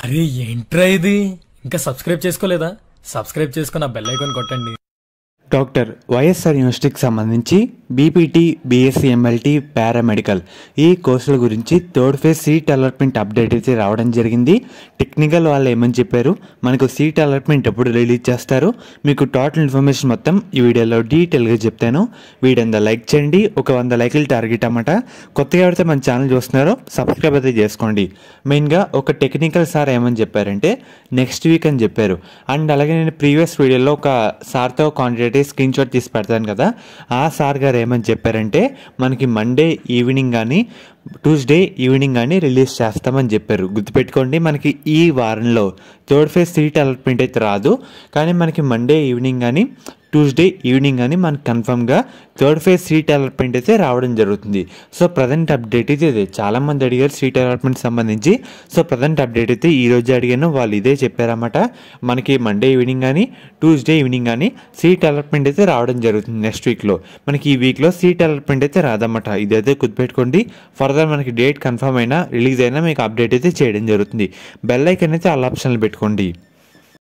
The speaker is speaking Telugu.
అరే ఏంట్రా ఇది? ఇంకా సబ్స్క్రైబ్ చేసుకోలేదా? సబ్స్క్రైబ్ చేసుకుని ఆ బెల్ ఐకాన్ కొట్టండి. డాక్టర్ వైఎస్ఆర్ యూనివర్సిటీకి సంబంధించి బీపీటీ, బీఎస్సీ ఎంఎల్టీ, పారామెడికల్ ఈ కోర్సుల గురించి third phase seat allotment update అయితే రావడం జరిగింది. టెక్నికల్ వాళ్ళు ఏమని చెప్పారు, మనకు సీట్ అలాట్మెంట్ ఎప్పుడు రిలీజ్ చేస్తారు, మీకు టోటల్ ఇన్ఫర్మేషన్ మొత్తం ఈ వీడియోలో డీటెయిల్గా చెప్తాను. వీడియో లైక్ చేయండి, ఒక 100 లైకులు టార్గెట్ అన్నమాట. కొత్తగా ఎవరైతే మన ఛానల్ చూస్తున్నారో సబ్స్క్రైబ్ అయితే చేసుకోండి. మెయిన్గా ఒక టెక్నికల్ సార్ ఏమని చెప్పారంటే నెక్స్ట్ వీక్ అని చెప్పారు. అండ్ అలాగే నేను ప్రీవియస్ వీడియోలో ఒక సార్తో కాంటాక్ట్ స్క్రీన్ షాట్ తీసి పెడతాను కదా, ఆ సార్ గారు ఏమని చెప్పారంటే మనకి మండే ఈవినింగ్ కానీ ట్యూస్డే ఈవినింగ్ కానీ రిలీజ్ చేస్తామని చెప్పారు. గుర్తుపెట్టుకోండి, మనకి ఈ వారంలో థర్డ్ ఫేజ్ సీట్ అలాట్మెంట్ అయితే రాదు, కానీ మనకి మండే ఈవినింగ్ కానీ ట్యూస్డే ఈవినింగ్ కానీ మనకు కన్ఫర్మ్గా థర్డ్ ఫేజ్ సీట్ అలాట్మెంట్ అయితే రావడం జరుగుతుంది. సో ప్రజెంట్ అప్డేట్ అయితే ఇదే. చాలామంది అడిగారు సీట్ అలాట్మెంట్ సంబంధించి. సో ప్రజెంట్ అప్డేట్ అయితే ఈరోజు అడిగాను, వాళ్ళు ఇదే చెప్పారన్నమాట. మనకి మండే ఈవినింగ్ కానీ ట్యూస్డే ఈవినింగ్ కానీ సీట్ అలాట్మెంట్ అయితే రావడం జరుగుతుంది నెక్స్ట్ వీక్లో. మనకి ఈ వీక్లో సీట్ అలాట్మెంట్ అయితే రాదన్నమాట. ఇదైతే గుర్తుపెట్టుకోండి. ఫర్దర్ మనకి డేట్ కన్ఫర్మ్ అయినా రిలీజ్ అయినా మీకు అప్డేట్ అయితే చేయడం జరుగుతుంది. బెల్ ఐకాన్ అయితే ఆల్ ఆప్షన్లు పెట్టుకోండి.